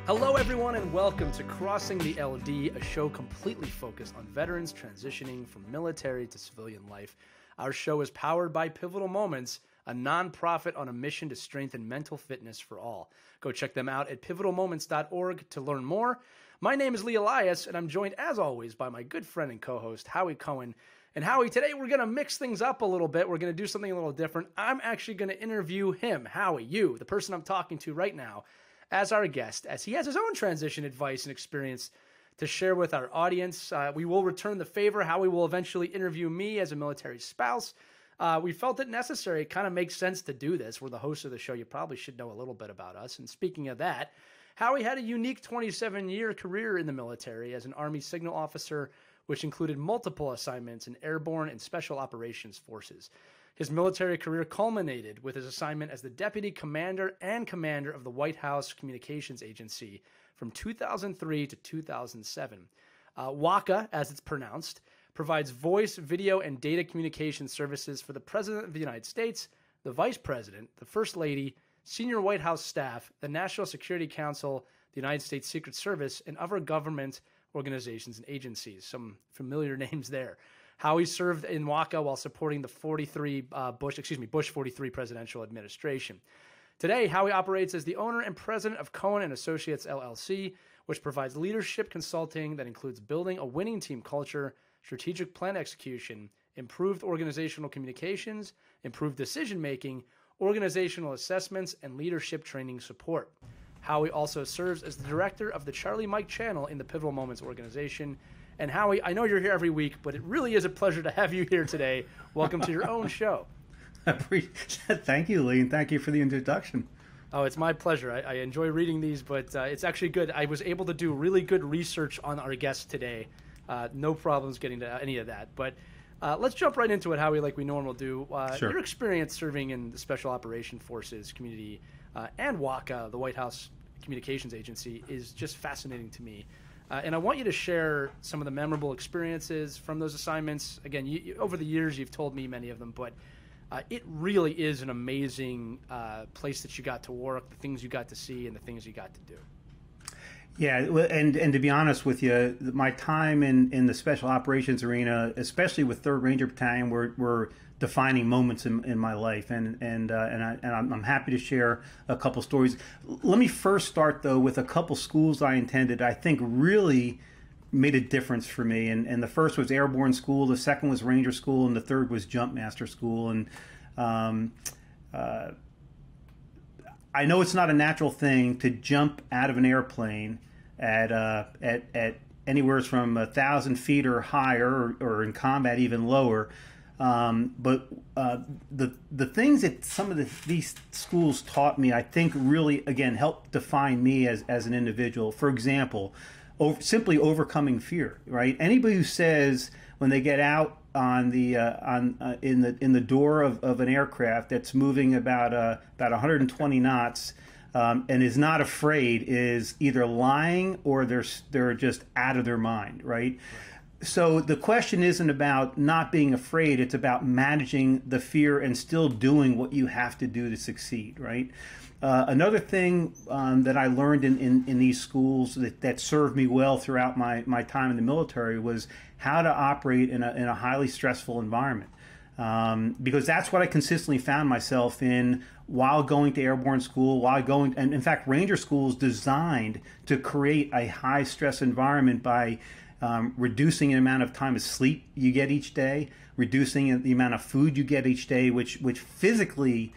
Hello, everyone, and welcome to Crossing the LD, a show completely focused on veterans transitioning from military to civilian life. Our show is powered by Pivotal Moments, a nonprofit on a mission to strengthen mental fitness for all. Go check them out at pivotalmoments.org to learn more. My name is Elias, and I'm joined, as always, by my good friend and co-host, Howie Cohen. And Howie, today we're going to mix things up a little bit. We're going to do something a little different. I'm actually going to interview him, Howie, you, the person I'm talking to right now, as our guest, as he has his own transition advice and experience to share with our audience. We will return the favor. Howie will eventually interview me as a military spouse. We felt it necessary. It kind of makes sense to do this. We're the host of the show. You probably should know a little bit about us. And speaking of that, Howie had a unique 27-year career in the military as an Army signal officer, which included multiple assignments in airborne and special operations forces. His military career culminated with his assignment as the Deputy Commander and Commander of the White House Communications Agency from 2003 to 2007. WACA, as it's pronounced, provides voice, video, and data communication services for the President of the United States, the Vice President, the First Lady, senior White House staff, the National Security Council, the United States Secret Service, and other government organizations and agencies. Some familiar names there. Howie served in WACA while supporting the Bush 43 presidential administration. Today, Howie operates as the owner and president of Cohen and Associates LLC, which provides leadership consulting that includes building a winning team culture, strategic plan execution, improved organizational communications, improved decision-making, organizational assessments, and leadership training support. Howie also serves as the director of the Charlie Mike channel in the Pivotal Moments organization. And Howie, I know you're here every week, but it really is a pleasure to have you here today. Welcome to your own show. Thank you, Lee, and thank you for the introduction. Oh, it's my pleasure. I enjoy reading these, but it's actually good. I was able to do really good research on our guest today. No problems getting to any of that. But let's jump right into it, Howie, like we normally do. Sure. Your experience serving in the Special Operation Forces community and WACA, the White House Communications Agency, is just fascinating to me. And I want you to share some of the memorable experiences from those assignments. Again, over the years, you've told me many of them, but it really is an amazing place that you got to work, the things you got to see, and the things you got to do. Yeah, and to be honest with you, my time in the special operations arena, especially with 3rd Ranger Battalion, were defining moments in my life, and I'm happy to share a couple stories. Let me first start though with a couple schools I attended. I think really made a difference for me, and the first was Airborne School, the second was Ranger School, and the third was Jumpmaster School. And I know it's not a natural thing to jump out of an airplane at anywhere from 1,000 feet or higher, or in combat even lower. But the things that some of these schools taught me, I think, really again helped define me as an individual. For example, simply overcoming fear. Right? Anybody who says when they get out on the in the door of an aircraft that's moving about 120 knots and is not afraid is either lying or they're just out of their mind, right? So the question isn't about not being afraid, it's about managing the fear and still doing what you have to do to succeed, right? Another thing that I learned in these schools that served me well throughout my time in the military was how to operate in a highly stressful environment. Because that's what I consistently found myself in while going to Airborne School, and in fact, Ranger School is designed to create a high stress environment by reducing the amount of time of sleep you get each day, reducing the amount of food you get each day, which physically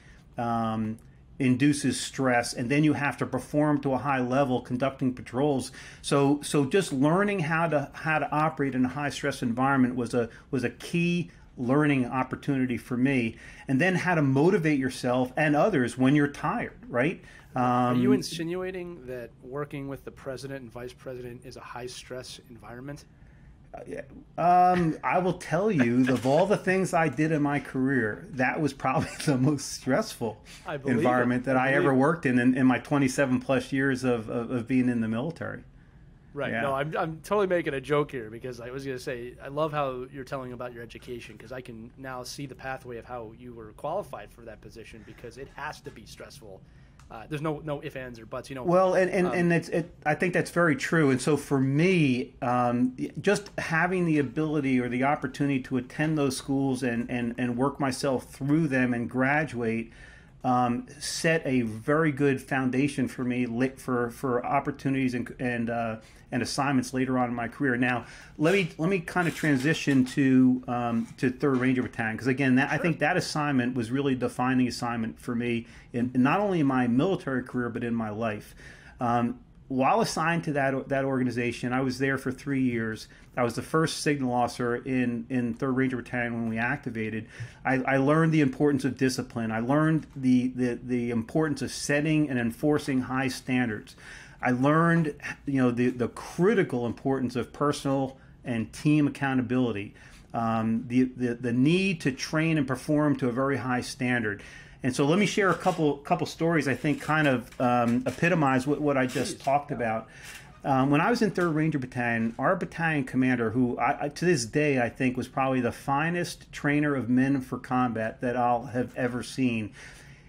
induces stress, and then you have to perform to a high level conducting patrols. So just learning how to operate in a high stress environment was a key learning opportunity for me, and then how to motivate yourself and others when you're tired, right? Are you insinuating that working with the president and vice president is a high stress environment? I will tell you, of all the things I did in my career, that was probably the most stressful environment that I ever worked in my 27 plus years of being in the military. Right. Yeah. No, I'm totally making a joke here, because I was going to say, I love how you're telling about your education, because I can now see the pathway of how you were qualified for that position, because it has to be stressful There's no ifs, ands, or buts. Well, and I think that's very true. And so for me, just having the ability or the opportunity to attend those schools and work myself through them and graduate set a very good foundation for me for opportunities and assignments later on in my career. Now, let me kind of transition to 3rd Ranger Battalion, because again, I think that assignment was really a defining assignment for me in not only in my military career but in my life. While assigned to that organization, I was there for 3 years. I was the first signal officer in 3rd Ranger Battalion when we activated. I learned the importance of discipline. I learned the importance of setting and enforcing high standards. I learned, the critical importance of personal and team accountability, the need to train and perform to a very high standard. And so let me share a couple stories I think kind of epitomize what I just talked about. When I was in 3rd Ranger Battalion, our battalion commander, who to this day I think was probably the finest trainer of men for combat that I'll have ever seen,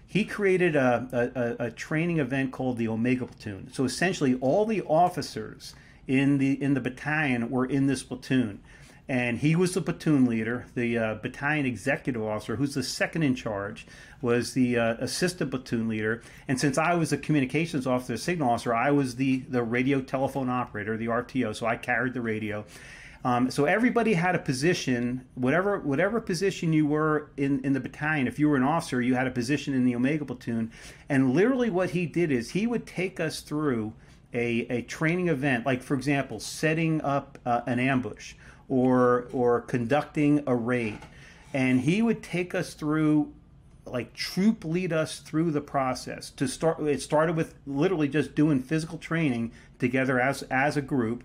he created a training event called the Omega Platoon. So essentially all the officers in the battalion were in this platoon. And he was the platoon leader. The battalion executive officer, who's the second in charge, was the assistant platoon leader. And since I was a communications officer, signal officer, I was the radio telephone operator, the RTO, so I carried the radio. So everybody had a position, whatever position you were in the battalion. If you were an officer, you had a position in the Omega Platoon. And literally what he did is he would take us through a training event, like, for example, setting up an ambush or conducting a raid. And he would take us through, like, troop lead us through the process. It started with literally just doing physical training together as a group.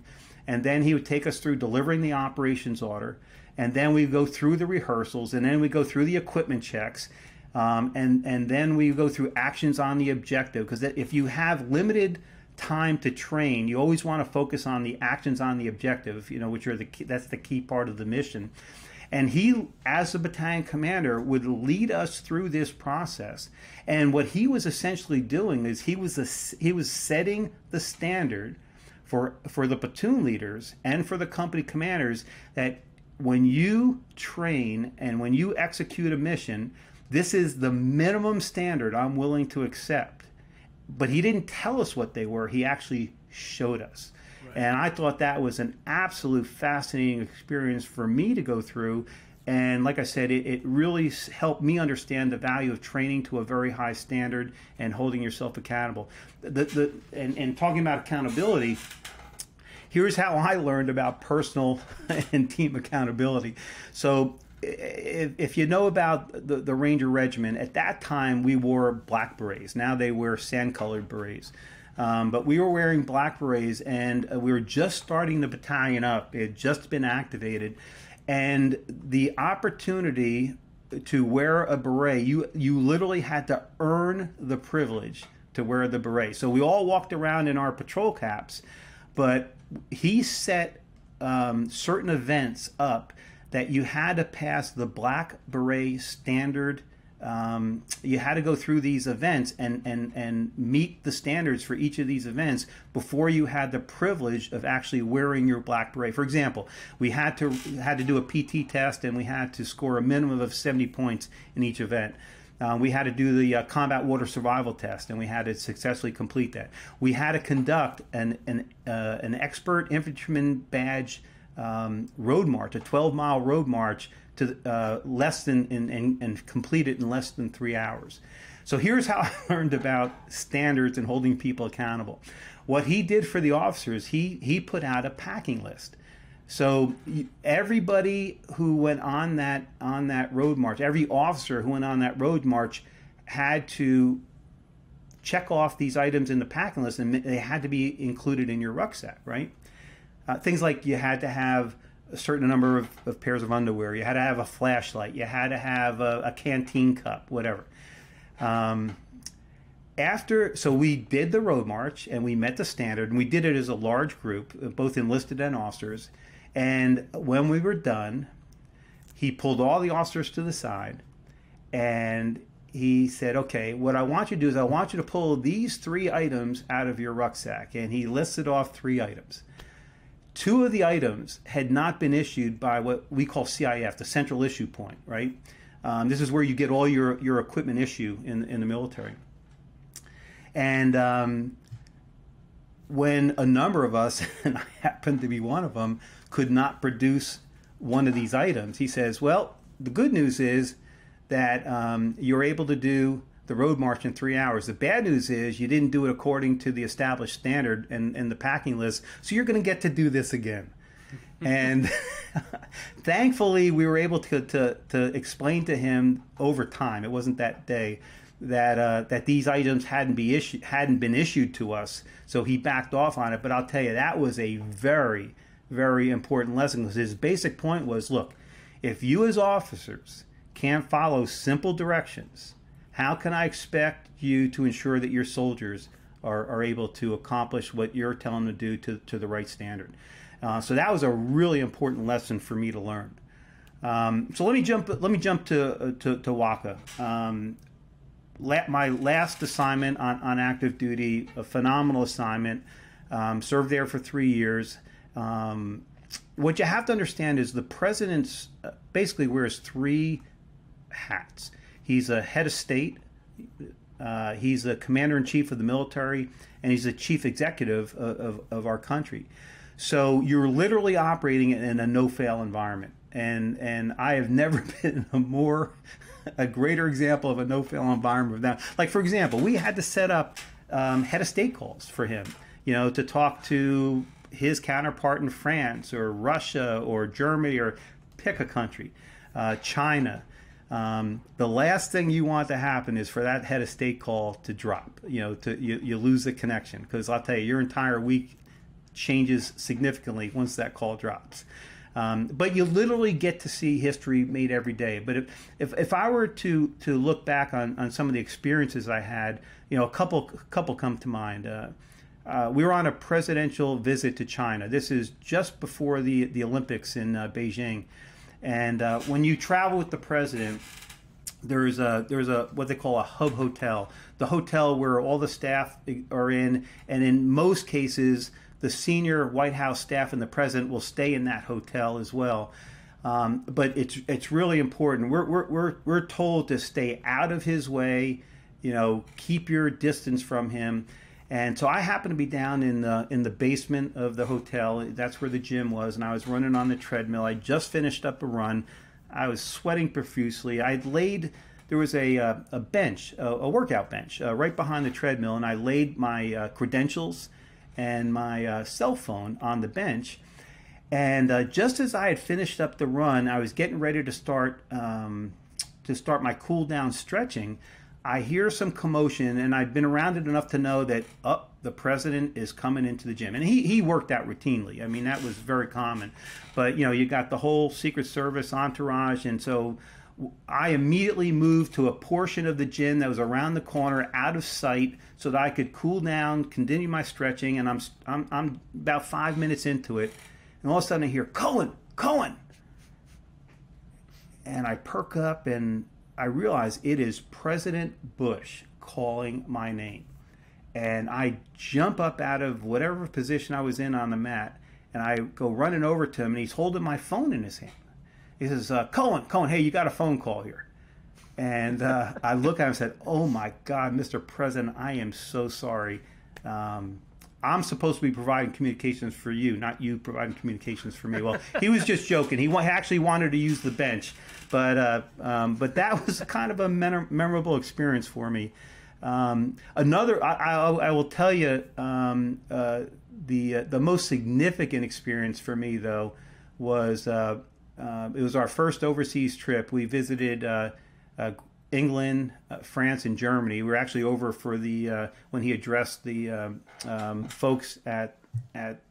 And then he would take us through delivering the operations order. And then we go through the rehearsals. And then we go through the equipment checks. And then we go through actions on the objective. Because if you have limited time to train, you always want to focus on the actions on the objective, which are that's the key part of the mission. And he, as the battalion commander, would lead us through this process. And what he was essentially doing is he was setting the standard for the platoon leaders and for the company commanders, that when you train and when you execute a mission, this is the minimum standard I'm willing to accept. But he didn't tell us what they were. He actually showed us. Right. And I thought that was an absolute fascinating experience for me to go through. And like I said, it really helped me understand the value of training to a very high standard and holding yourself accountable. And talking about accountability, here's how I learned about personal and team accountability. So if you know about the Ranger Regiment, at that time we wore black berets. Now they wear sand-colored berets. But we were wearing black berets, and we were just starting the battalion up. It had just been activated. And the opportunity to wear a beret, you literally had to earn the privilege to wear the beret. So we all walked around in our patrol caps, but he set certain events up that you had to pass the black beret standard. You had to go through these events and meet the standards for each of these events before you had the privilege of actually wearing your black beret. For example, we had to do a PT test, and we had to score a minimum of 70 points in each event. We had to do the combat water survival test, and we had to successfully complete that. We had to conduct an expert infantryman badge road march, a 12-mile road march, to less than and complete it in less than 3 hours. So here's how I learned about standards and holding people accountable. What he did for the officers, he put out a packing list. So everybody who went on that road march, every officer who went on that road march had to check off these items in the packing list, and they had to be included in your rucksack, right? Things like you had to have a certain number of pairs of underwear. You had to have a flashlight. You had to have a canteen cup, whatever. So we did the road march, and we met the standard, and we did it as a large group, both enlisted and officers. And when we were done, he pulled all the officers to the side, and he said, okay, what I want you to do is I want you to pull these 3 items out of your rucksack. And he listed off 3 items. 2 of the items had not been issued by what we call CIF, the central issue point, right? This is where you get all your equipment issue in the military. And when a number of us, and I happen to be one of them, could not produce one of these items, he says, well, the good news is that you're able to do the road march in 3 hours. The bad news is you didn't do it according to the established standard and the packing list, so you're going to get to do this again. And thankfully, we were able to explain to him over time, it wasn't that day, that these items hadn't been issued to us, so he backed off on it. But I'll tell you, that was a very, very important lesson, because his basic point was, look, if you as officers can't follow simple directions, how can I expect you to ensure that your soldiers are able to accomplish what you're telling them to do to the right standard? So that was a really important lesson for me to learn. So let me jump to Waka. My last assignment on active duty, a phenomenal assignment. Served there for 3 years. What you have to understand is the president basically wears 3 hats. He's a head of state, he's a commander-in-chief of the military, and he's a chief executive of our country. So you're literally operating in a no-fail environment. And I have never been a greater example of a no-fail environment than that. Like, for example, we had to set up head of state calls for him, to talk to his counterpart in France or Russia or Germany, or pick a country, China. The last thing you want to happen is for that head of state call to drop, you lose the connection, because I'll tell you, your entire week changes significantly once that call drops. But you literally get to see history made every day. But if I were to look back on some of the experiences I had, a couple come to mind. We were on a presidential visit to China. This is just before the Olympics in Beijing. And when you travel with the president, there's a what they call a hub hotel, the hotel where all the staff are in, and in most cases, the senior White House staff and the president will stay in that hotel as well. But it's really important. We're told to stay out of his way, keep your distance from him. And so I happened to be down in the basement of the hotel. That's where the gym was, and I was running on the treadmill. I just finished up a run. I was sweating profusely. There was a bench, a workout bench, right behind the treadmill, and I laid my credentials and my cell phone on the bench. And just as I had finished up the run, I was getting ready to start my cool down stretching. I hear some commotion, and I'd been around it enough to know that the president is coming into the gym. And he worked out routinely. I mean, that was very common. But, you got the whole Secret Service entourage, and so I immediately moved to a portion of the gym that was around the corner, out of sight, so that I could cool down, continue my stretching. And I'm about 5 minutes into it, and all of a sudden I hear, Cohen! And I perk up, and I realize it is President Bush calling my name. And I jump up out of whatever position I was in on the mat, and I go running over to him, and he's holding my phone in his hand. He says, Cohen, hey, you got a phone call here. And I look at him and said, oh my God, Mr. President, I am so sorry. I'm supposed to be providing communications for you, not you providing communications for me. Well, he was just joking. He actually wanted to use the bench. But that was kind of a memorable experience for me. Another, I will tell you, the most significant experience for me, though, was it was our first overseas trip. We visited England, France, and Germany. We were actually over for the when he addressed the folks at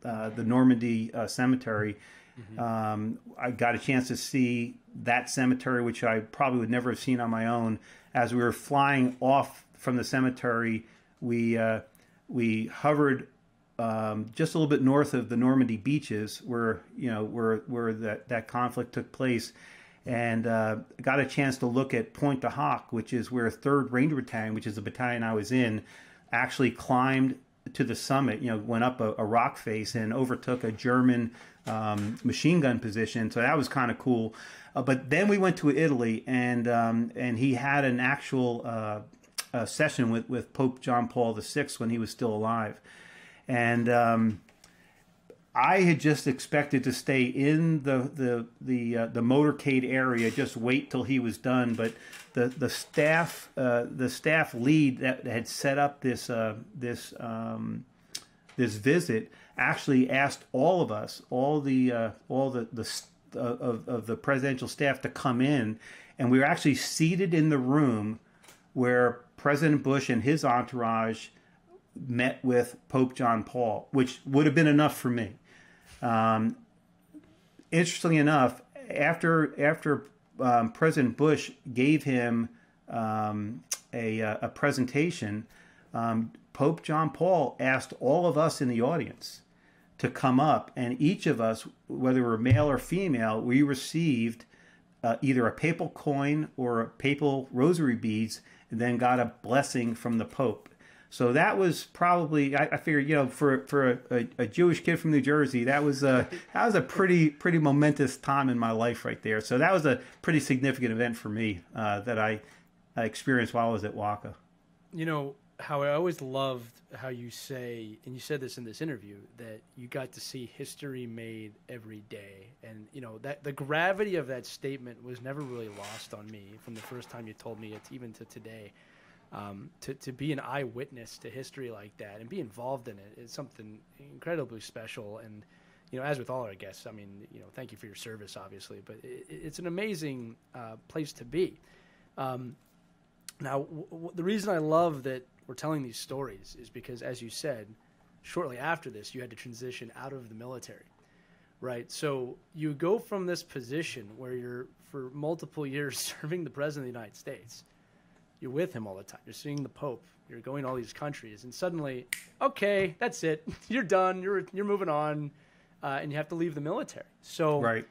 the Normandy cemetery. Mm-hmm. I got a chance to see that cemetery, which I probably would never have seen on my own. As we were flying off from the cemetery, we hovered just a little bit north of the Normandy beaches, where that conflict took place. and got a chance to look at Pointe du Hoc, which is where 3rd Ranger Battalion, which is the battalion I was in, actually climbed to the summit, went up a rock face and overtook a German machine gun position. So that was kind of cool. But then we went to Italy, and he had an actual session with Pope John Paul VI when he was still alive. And I had just expected to stay in the motorcade area, just wait till he was done. But the staff lead that had set up this visit actually asked all of us, all the presidential staff, to come in, and we were actually seated in the room where President Bush and his entourage met with Pope John Paul, which would have been enough for me. Interestingly enough, after President Bush gave him a presentation, Pope John Paul asked all of us in the audience to come up, and each of us, whether we're male or female, we received either a papal coin or a papal rosary beads, and then got a blessing from the Pope. So that was probably, I figured, for a Jewish kid from New Jersey, that was a pretty momentous time in my life right there. So that was a pretty significant event for me that I experienced while I was at WACA. How I always loved how you say, and you said this in this interview, that you got to see history made every day. And, that the gravity of that statement was never really lost on me from the first time you told me it, even to today. To be an eyewitness to history like that and be involved in it is something incredibly special. And, as with all our guests, thank you for your service, obviously, but it's an amazing place to be. Now, the reason I love that we're telling these stories is because, as you said, shortly after this, you had to transition out of the military, right? So you go from this position where you're, for multiple years, serving the President of the United States. You're with him all the time. You're seeing the Pope. You're going to all these countries, and suddenly, okay, that's it. You're done. You're moving on, and you have to leave the military. So, right.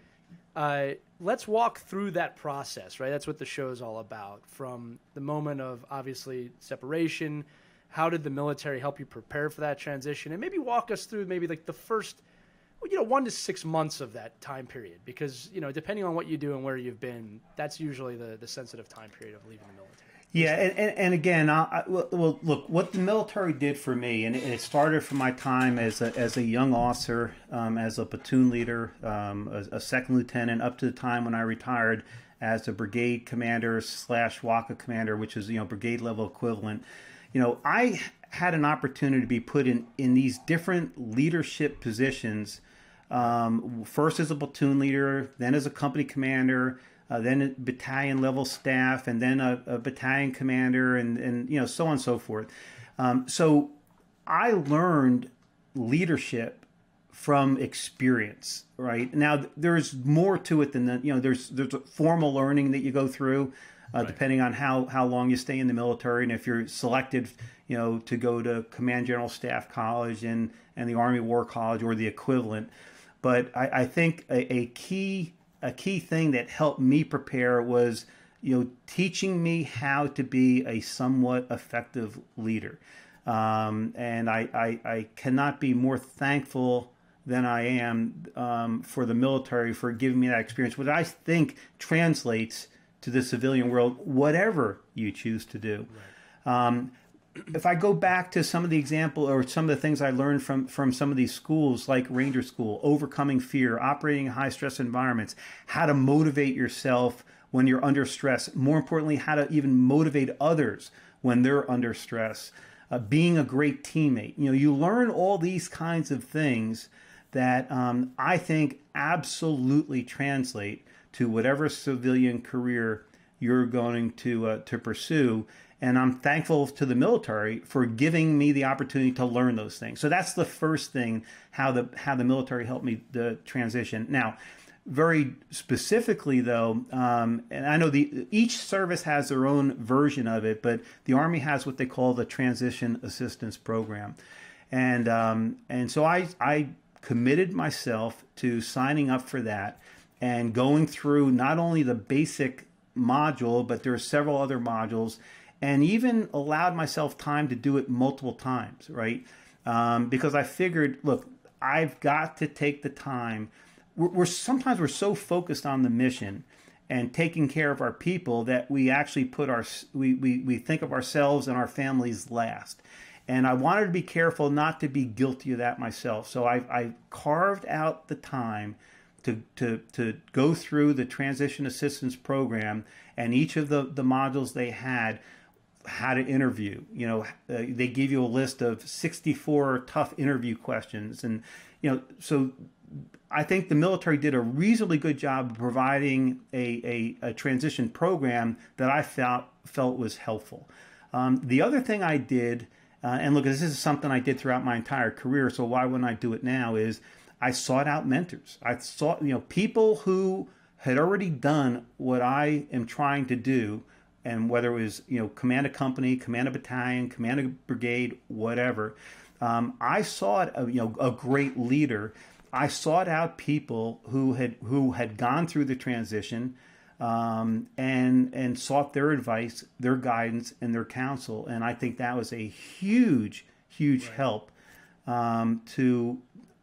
Let's walk through that process, right? That's what the show is all about. From the moment of, obviously, separation, how did the military help you prepare for that transition? And maybe walk us through maybe like the first, 1 to 6 months of that time period. Because, depending on what you do and where you've been, that's usually the sensitive time period of leaving the military. Yeah, and again, well, look, what the military did for me, and it started from my time as a young officer, as a platoon leader, a second lieutenant, up to the time when I retired as a brigade commander / WACA commander, which is brigade level equivalent. I had an opportunity to be put in these different leadership positions. First as a platoon leader, then as a company commander. Then a battalion level staff, and then a battalion commander, and so on and so forth. So I learned leadership from experience. Right now, there's more to it than that. There's a formal learning that you go through, right, depending on how long you stay in the military, and if you're selected, to go to Command General Staff College and the Army War College or the equivalent. But I think a key thing that helped me prepare was, teaching me how to be a somewhat effective leader. And I cannot be more thankful than I am for the military for giving me that experience, which I think translates to the civilian world, whatever you choose to do. Right. If I go back to some of the example or some of the things I learned from some of these schools like Ranger School, overcoming fear, operating in high stress environments, how to motivate yourself when you're under stress, more importantly, how to even motivate others when they're under stress, being a great teammate. You learn all these kinds of things that I think absolutely translate to whatever civilian career you're going to pursue. And I'm thankful to the military for giving me the opportunity to learn those things. So that's the first thing, how the military helped me the transition. Now, very specifically though, and I know each service has their own version of it, but the Army has what they call the Transition Assistance Program, and so I committed myself to signing up for that. and going through not only the basic module, but there are several other modules, and even allowed myself time to do it multiple times, right? Because I figured, look, I've got to take the time. Sometimes we're so focused on the mission and taking care of our people that we actually put we think of ourselves and our families last. And I wanted to be careful not to be guilty of that myself. So I carved out the time to go through the transition assistance program, and each of the modules they had to interview. You know, they give you a list of 64 tough interview questions. And, you know, so I think the military did a reasonably good job of providing a transition program that I felt was helpful. The other thing I did, and look, this is something I did throughout my entire career, so why wouldn't I do it now, is I sought out mentors. I sought, you know, people who had already done what I am trying to do, and whether it was, you know, command a company, command a battalion, command a brigade, whatever. I sought a great leader. I sought out people who had gone through the transition, and sought their advice, their guidance, and their counsel. And I think that was a huge help to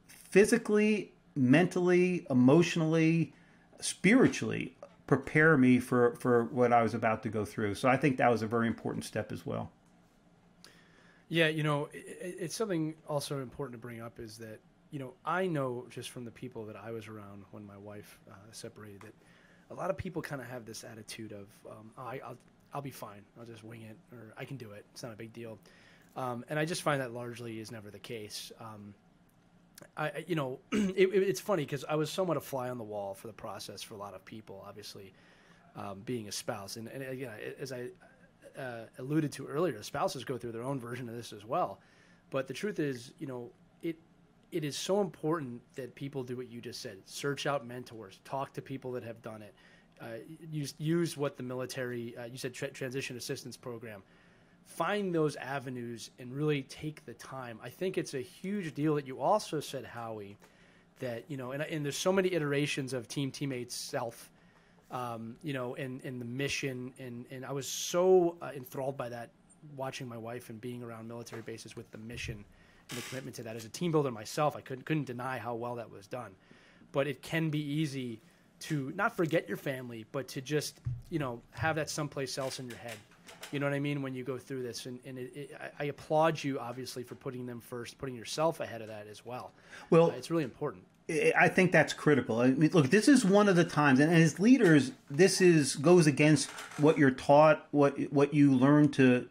physically, mentally, emotionally, spiritually prepare me for what I was about to go through. So I think that was a very important step as well. Yeah, you know, it's something also important to bring up is that, you know, I know just from the people that I was around when my wife separated that a lot of people kind of have this attitude of, I'll be fine. I'll just wing it, or I can do it. It's not a big deal. And I just find that largely is never the case. You know, it's funny because I was somewhat a fly on the wall for the process for a lot of people, obviously, being a spouse. And again, as I alluded to earlier, spouses go through their own version of this as well. But the truth is, you know, it is so important that people do what you just said. Search out mentors. Talk to people that have done it. Use what the military, you said transition assistance program. Find those avenues and really take the time. I think it's a huge deal that you also said, Howie, that, you know, and there's so many iterations of teammates, self, you know, and the mission. And I was so enthralled by that, watching my wife and being around military bases with the mission and the commitment to that. As a team builder myself, I couldn't deny how well that was done. But it can be easy to not forget your family, but to just, you know, have that someplace else in your head. You know what I mean? When you go through this, and I applaud you, obviously, for putting them first, putting yourself ahead of that as well. Well, it's really important. I think that's critical. I mean, look, this is one of the times, and as leaders, this goes against what you're taught, what you learn to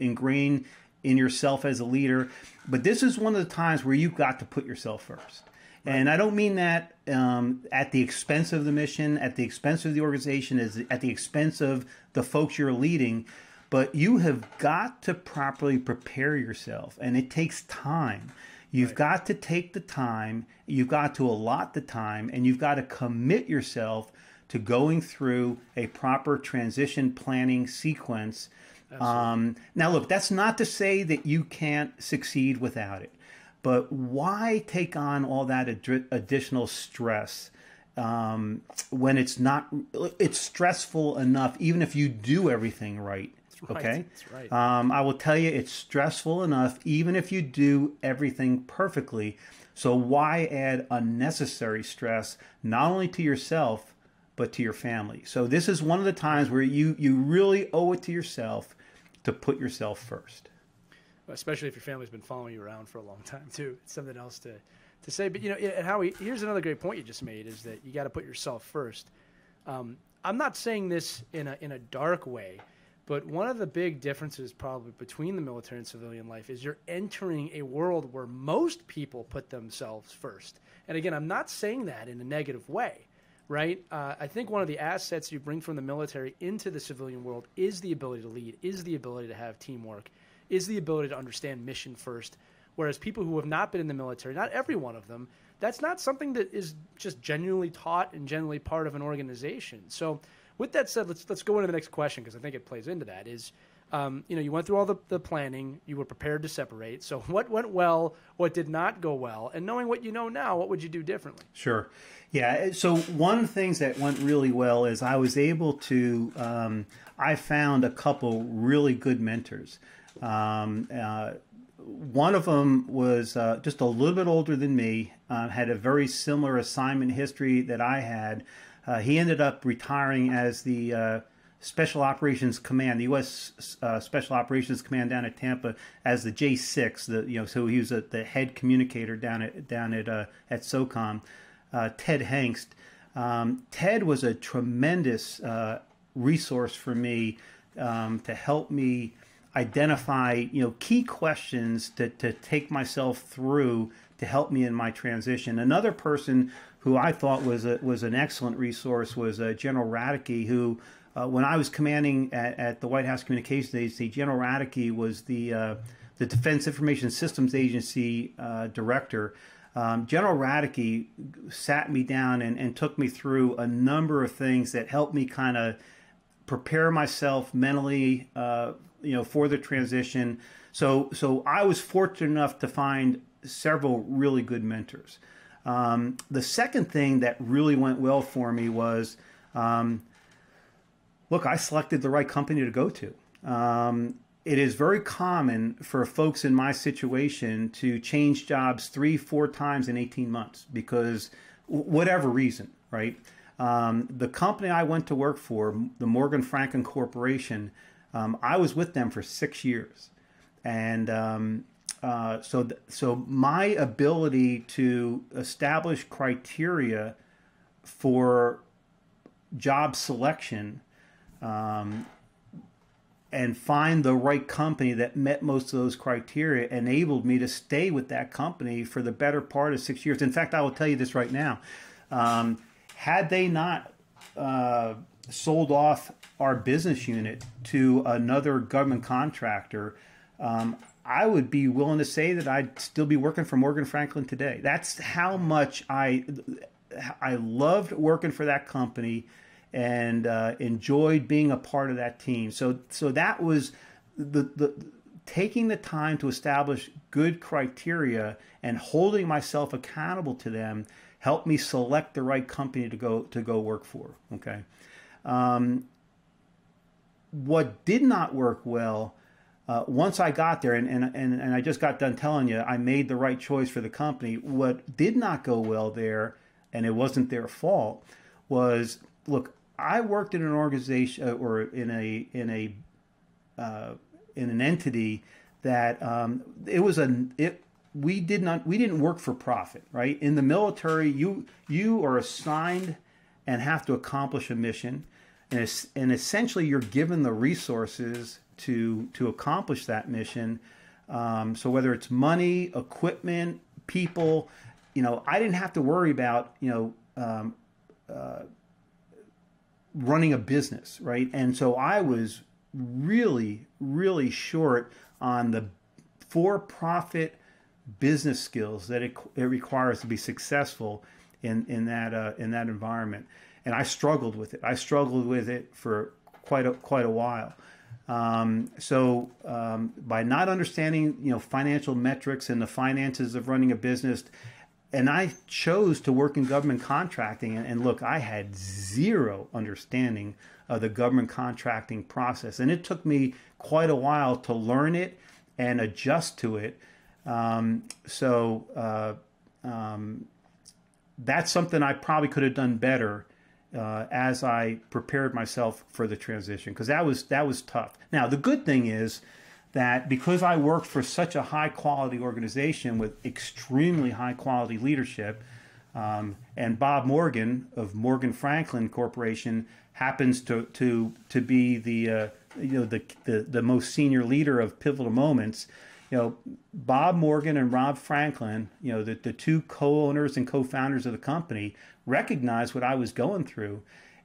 ingrain in yourself as a leader. But this is one of the times where you've got to put yourself first. Right. And I don't mean that at the expense of the mission, at the expense of the organization, at the expense of the folks you're leading, but you have got to properly prepare yourself, and it takes time. You've got to take the time, you've got to allot the time, and you've got to commit yourself to going through a proper transition planning sequence. Now, look, that's not to say that you can't succeed without it. But why take on all that additional stress when it's stressful enough, even if you do everything right? Okay? That's right. I will tell you, it's stressful enough, even if you do everything perfectly. So why add unnecessary stress, not only to yourself, but to your family? So this is one of the times where you really owe it to yourself to put yourself first. Especially if your family's been following you around for a long time too. It's something else to say. But, you know, and Howie, here's another great point you just made, is that you got to put yourself first. I'm not saying this in a dark way, but one of the big differences probably between the military and civilian life is you're entering a world where most people put themselves first. And again, I'm not saying that in a negative way, right? I think one of the assets you bring from the military into the civilian world is the ability to lead, is the ability to have teamwork, is the ability to understand mission first. Whereas people who have not been in the military, not every one of them, that's not something that is just genuinely taught and generally part of an organization. So with that said, let's go into the next question, because I think it plays into that, is You went through all the planning, you were prepared to separate. So what went well, what did not go well, and knowing what you know now, what would you do differently? Sure. Yeah. So one of the things that went really well is I was able to, I found a couple really good mentors. One of them was just a little bit older than me, had a very similar assignment history that I had. He ended up retiring as the Special Operations Command, the U.S. Special Operations Command down at Tampa as the J6. So he was the head communicator down at SOCOM. Ted Hengst. Ted was a tremendous resource for me to help me identify key questions to take myself through to help me in my transition. Another person who I thought was an excellent resource was General Radke, who when I was commanding at the White House Communications Agency, General Radke was the Defense Information Systems Agency director. General Radke sat me down and took me through a number of things that helped me kind of prepare myself mentally, for the transition. So I was fortunate enough to find several really good mentors. The second thing that really went well for me was, look, I selected the right company to go to. It is very common for folks in my situation to change jobs 3-4 times in 18 months because whatever reason, right? The company I went to work for, the Morgan Franklin Corporation, I was with them for 6 years. And so my ability to establish criteria for job selection and find the right company that met most of those criteria enabled me to stay with that company for the better part of 6 years. In fact, I will tell you this right now. Had they not sold off our business unit to another government contractor, I would be willing to say that I'd still be working for Morgan Franklin today. That's how much I loved working for that company and enjoyed being a part of that team. So that was the taking the time to establish good criteria and holding myself accountable to them helped me select the right company to go work for. Okay. What did not work well, once I got there, and I just got done telling you I made the right choice for the company. What did not go well there, and it wasn't their fault, was, look, I worked in an organization or in an entity that we didn't work for profit, right? In the military, you are assigned and have to accomplish a mission, and essentially you're given the resources to accomplish that mission. So whether it's money, equipment, people, I didn't have to worry about running a business, right? And so I was really, really short on the for-profit business skills that it requires to be successful in that environment. And I struggled with it. I struggled with it for quite a while. So by not understanding financial metrics and the finances of running a business, and I chose to work in government contracting. And look, I had zero understanding of the government contracting process. And it took me quite a while to learn it and adjust to it. That's something I probably could have done better as I prepared myself for the transition, because that was tough. Now, the good thing is that because I worked for such a high-quality organization with extremely high-quality leadership, and Bob Morgan of Morgan Franklin Corporation happens to be the most senior leader of Pivotal Moments. Bob Morgan and Rob Franklin, the two co-owners and co-founders of the company, recognized what I was going through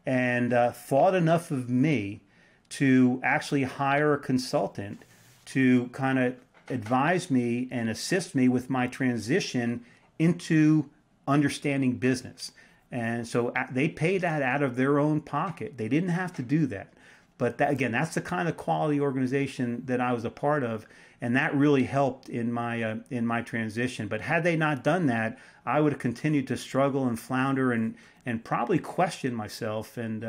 and thought enough of me to actually hire a consultant to kind of advise me and assist me with my transition into understanding business. And so they paid that out of their own pocket. They didn't have to do that. But that, again, that's the kind of quality organization that I was a part of, and that really helped in my transition. But had they not done that, I would have continued to struggle and flounder and probably question myself. And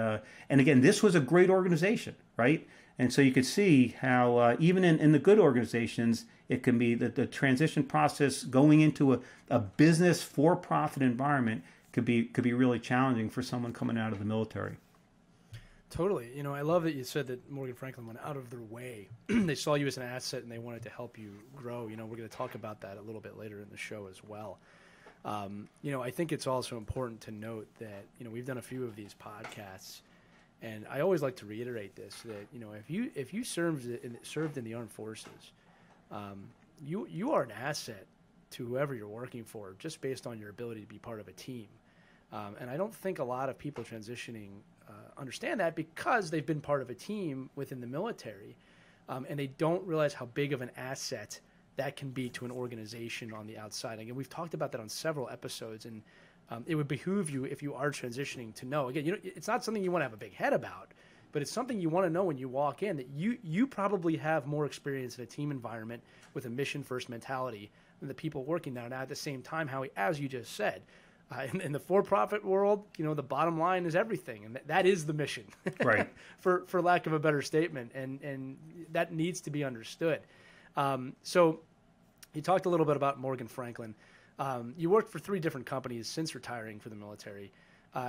again, this was a great organization, right? And so you could see how even in the good organizations, it can be that the transition process going into a business for-profit environment could be really challenging for someone coming out of the military. Totally. You know, I love that you said that Morgan Franklin went out of their way. They saw you as an asset and they wanted to help you grow. You know, we're going to talk about that a little bit later in the show as well. You know, I think it's also important to note that, you know, we've done a few of these podcasts, and I always like to reiterate this, that, you know, if you served in the armed forces, you are an asset to whoever you're working for, just based on your ability to be part of a team. And I don't think a lot of people transitioning understand that, because they've been part of a team within the military, and they don't realize how big of an asset that can be to an organization on the outside. Again, we've talked about that on several episodes, and it would behoove you, if you are transitioning, to know. Again, you know, it's not something you want to have a big head about, but it's something you want to know when you walk in, that you probably have more experience in a team environment with a mission-first mentality than the people working there. Now, at the same time, Howie, as you just said, in the for-profit world, you know, the bottom line is everything, and that is the mission, right? for lack of a better statement, and that needs to be understood. So you talked a little bit about Morgan Franklin. You worked for 3 different companies since retiring for the military.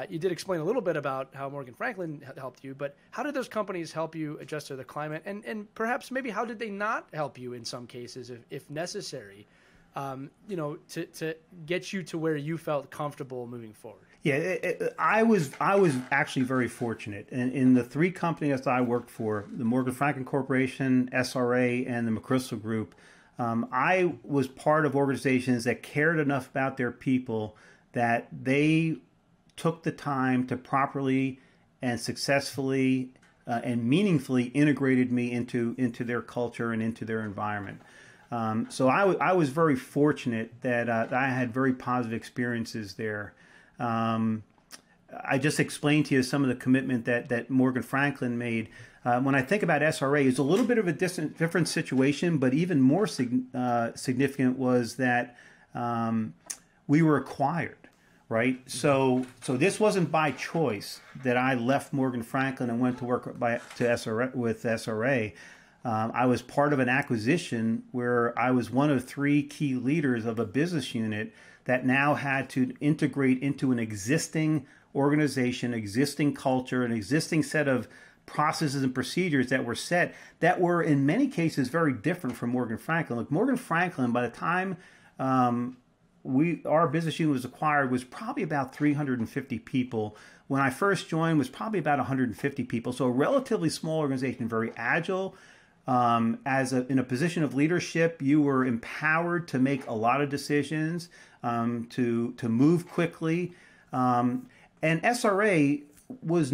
You did explain a little bit about how Morgan Franklin helped you, but how did those companies help you adjust to the climate? And perhaps maybe how did they not help you in some cases, if necessary, you know, to get you to where you felt comfortable moving forward? Yeah, I was actually very fortunate. In the 3 companies that I worked for, the Morgan Franklin Corporation, SRA, and the McChrystal Group, I was part of organizations that cared enough about their people that they took the time to properly and successfully and meaningfully integrated me into their culture and into their environment. So I was very fortunate that I had very positive experiences there. I just explained to you some of the commitment that Morgan Franklin made. When I think about SRA, it's a little bit of a different situation, but even more significant was that we were acquired, right? So this wasn't by choice that I left Morgan Franklin and went to work with SRA. I was part of an acquisition where I was one of 3 key leaders of a business unit that now had to integrate into an existing organization, existing culture, an existing set of processes and procedures that were set that were in many cases very different from Morgan Franklin. Look, Morgan Franklin, by the time our business unit was acquired, was probably about 350 people. When I first joined, was probably about 150 people. So a relatively small organization, very agile. In a position of leadership, you were empowered to make a lot of decisions, to move quickly, and SRA was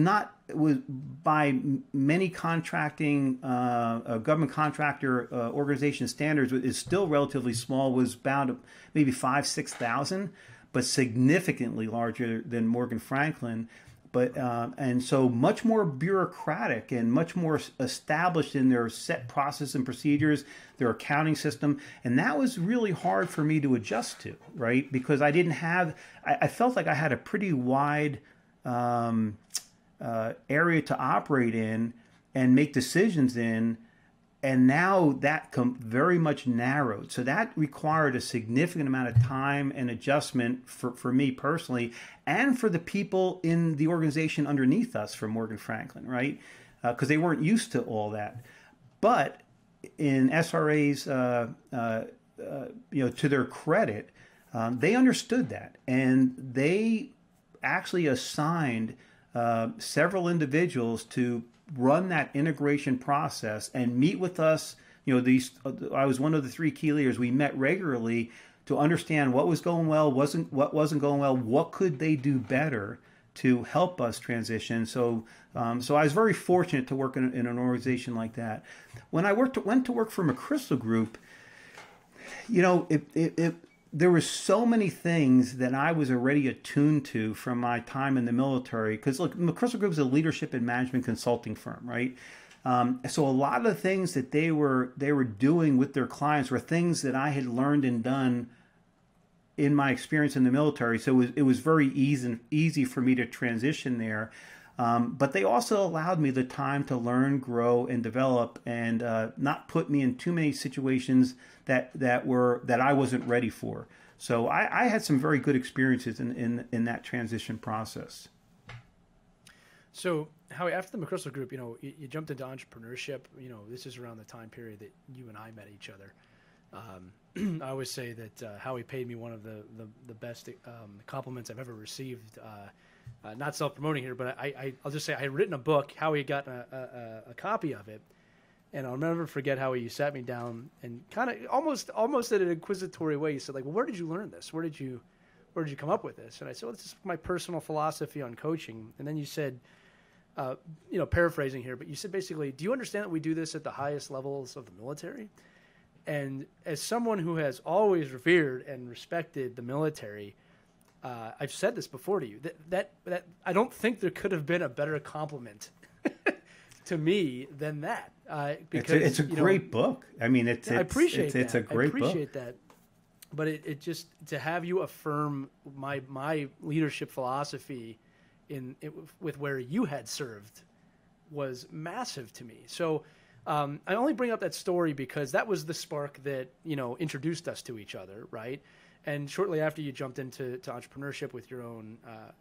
by many contracting government contractor organization standards is still relatively small. Was about maybe 5,000-6,000, but significantly larger than Morgan Franklin. But and so much more bureaucratic and much more established in their set process and procedures, their accounting system, and that was really hard for me to adjust to, right? Because I didn't have, I felt like I had a pretty wide area to operate in and make decisions in, and now that very much narrowed. So that required a significant amount of time and adjustment for me personally, and for the people in the organization underneath us from Morgan Franklin, right? Because they weren't used to all that. But in SRA's, to their credit, they understood that, and they actually assigned several individuals to run that integration process and meet with us. You know, I was one of the 3 key leaders. We met regularly to understand what was going well, what wasn't going well, what could they do better to help us transition. So I was very fortunate to work in an organization like that. When I went to work for McChrystal Group, you know, there were so many things that I was already attuned to from my time in the military. Because look, McChrystal Group is a leadership and management consulting firm, right? So a lot of the things that they were doing with their clients were things that I had learned and done in my experience in the military. So it was very easy for me to transition there. But they also allowed me the time to learn, grow, and develop, and not put me in too many situations that I wasn't ready for. So I had some very good experiences in that transition process. So Howie, after the McChrystal Group, you jumped into entrepreneurship. This is around the time period that you and I met each other. I always say that Howie paid me one of the best compliments I've ever received. Not self-promoting here, but I'll just say I had written a book. Howie had gotten a copy of it, and I'll never forget how you sat me down and kind of almost in an inquisitory way. You said, like, well, where did you learn this? Where did you come up with this? And I said, well, this is my personal philosophy on coaching. And then you said, paraphrasing here, but you said basically, do you understand that we do this at the highest levels of the military? And as someone who has always revered and respected the military, I've said this before to you, that I don't think there could have been a better compliment to me than that. Because it's a great book. I mean, I appreciate that. It's a great book. I appreciate that. But it just, to have you affirm my leadership philosophy with where you had served was massive to me. So I only bring up that story because that was the spark that, introduced us to each other, right? And shortly after, you jumped into entrepreneurship with your own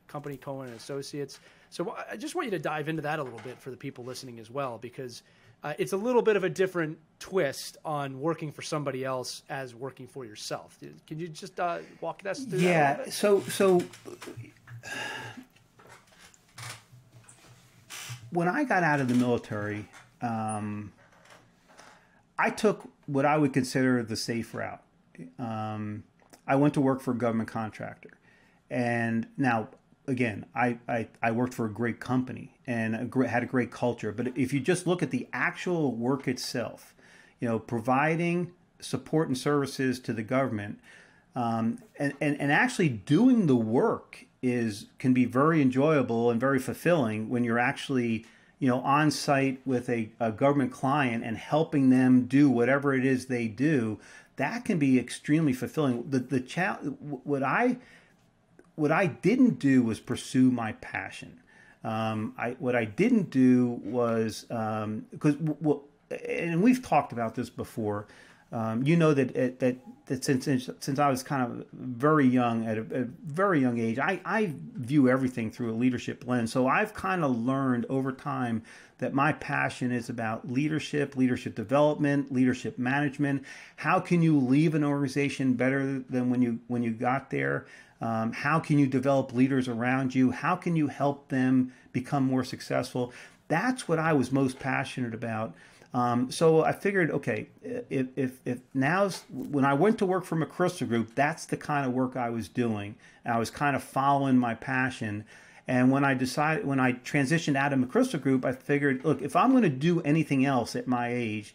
company, Cohen and Associates. So I just want you to dive into that a little bit for the people listening as well, because it's a little bit of a different twist on working for somebody else as working for yourself. Can you just walk us through that a little bit? So when I got out of the military, I took what I would consider the safe route. I went to work for a government contractor. And now, again, I worked for a great company and had a great culture. But if you just look at the actual work itself, providing support and services to the government, and actually doing the work can be very enjoyable and very fulfilling when you're actually on site with a government client and helping them do whatever it is they do. That can be extremely fulfilling. What I didn't do was pursue my passion. What I didn't do was and we've talked about this before. That since I was kind of very young, at a very young age, I view everything through a leadership lens. So I've kind of learned over time that my passion is about leadership development, leadership management. How can you leave an organization better than when you got there? How can you develop leaders around you? How can you help them become more successful? That's what I was most passionate about. So I figured, okay, if now's when I went to work for McChrystal Group, that's the kind of work I was doing. I was kind of following my passion. And when I transitioned out of McChrystal Group, I figured, look, if I'm going to do anything else at my age,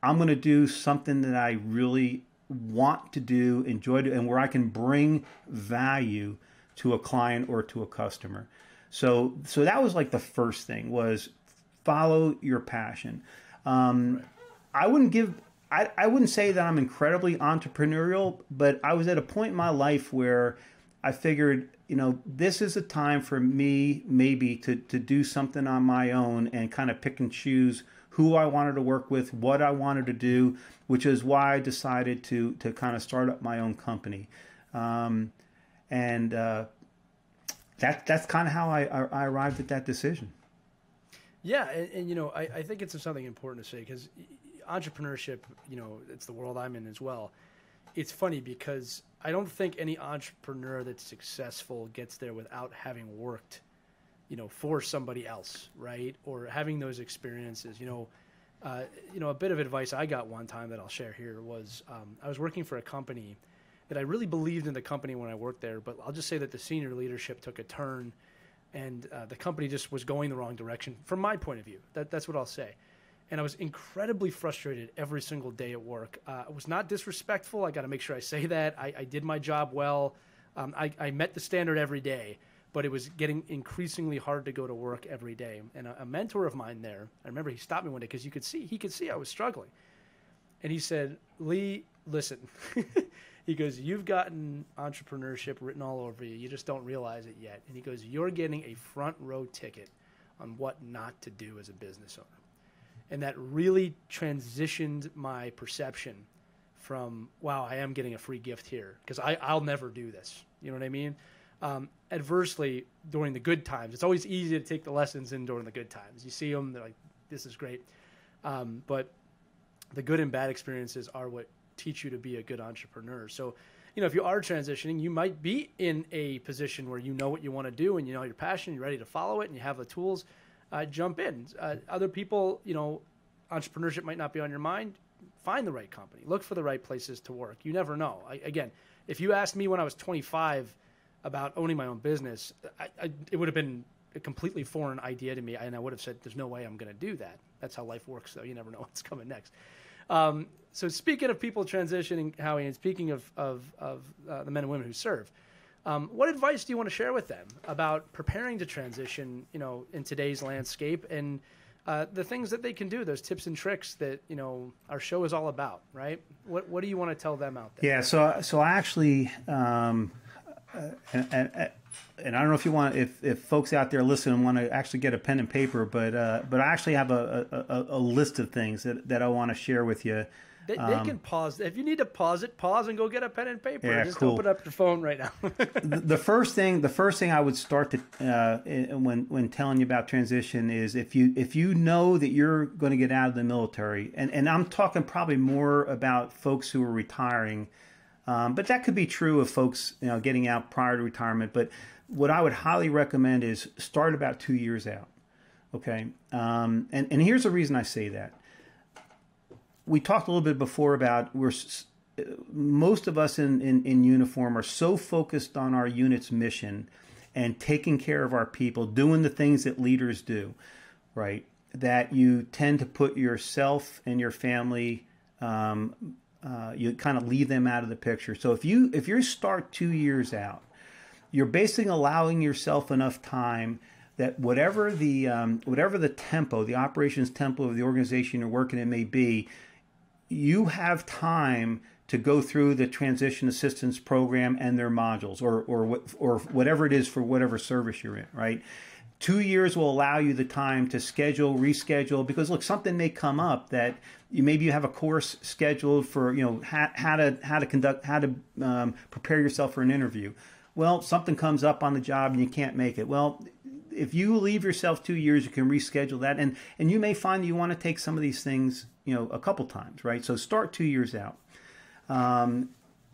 I'm going to do something that I really want to do, enjoy to, and where I can bring value to a client or to a customer. So that was like the first thing, was follow your passion. Right. I wouldn't say that I'm incredibly entrepreneurial, but I was at a point in my life where I figured, this is a time for me maybe to do something on my own and kind of pick and choose who I wanted to work with, what I wanted to do, which is why I decided to kind of start up my own company. That's kind of how I arrived at that decision. Yeah, and I think it's something important to say, because entrepreneurship, it's the world I'm in as well. It's funny because I don't think any entrepreneur that's successful gets there without having worked, for somebody else, right? Or having those experiences. A bit of advice I got one time that I'll share here was I was working for a company that I really believed in the company when I worked there, but I'll just say that the senior leadership took a turn. And the company just was going the wrong direction from my point of view. That's what I'll say. And I was incredibly frustrated every single day at work. I was not disrespectful. I got to make sure I say that. I did my job well. I met the standard every day, but it was getting increasingly hard to go to work every day. And a mentor of mine there, I remember he stopped me one day because he could see I was struggling. And he said, Lee, listen, he goes, you've gotten entrepreneurship written all over you. You just don't realize it yet. And he goes, you're getting a front row ticket on what not to do as a business owner. And that really transitioned my perception from, wow, I am getting a free gift here because I'll never do this. You know what I mean? Adversely, during the good times, it's always easy to take the lessons in during the good times. You see them, they're like, this is great. But the good and bad experiences are what teach you to be a good entrepreneur. So, if you are transitioning, you might be in a position where you know what you want to do and you know you're passionate, you're ready to follow it, and you have the tools. Jump in. Other people, entrepreneurship might not be on your mind. Find the right company. Look for the right places to work. You never know. Again, if you asked me when I was 25 about owning my own business, it would have been a completely foreign idea to me, and I would have said, there's no way I'm going to do that. That's how life works, though. You never know what's coming next. So speaking of people transitioning, Howie, and speaking of the men and women who serve, what advice do you want to share with them about preparing to transition, in today's landscape, and the things that they can do, those tips and tricks that, our show is all about, right? What do you want to tell them out there? Yeah, so I actually, and I don't know if you want, if folks out there listening want to actually get a pen and paper, but I actually have a list of things that I want to share with you. They can pause. If you need to pause and go get a pen and paper. Yeah, just cool. open up your phone right now. the first thing I would start to when telling you about transition is if you know that you're going to get out of the military, and I'm talking probably more about folks who are retiring, but that could be true of folks getting out prior to retirement. But what I would highly recommend is start about 2 years out. Okay, and here's the reason I say that. We talked a little bit before about most of us in uniform are so focused on our unit's mission and taking care of our people, doing the things that leaders do, right? That you tend to put yourself and your family, you kind of leave them out of the picture. So if you start 2 years out, you're basically allowing yourself enough time that whatever the tempo, the operations tempo of the organization you're working in may be, you have time to go through the transition assistance program and their modules or whatever it is for whatever service you're in, right? 2 years will allow you the time to schedule, reschedule, because look, something may come up that maybe you have a course scheduled for, how to prepare yourself for an interview. Well, something comes up on the job and you can't make it. Well, if you leave yourself 2 years, you can reschedule that. And you may find that you want to take some of these things, a couple times, right? So start 2 years out.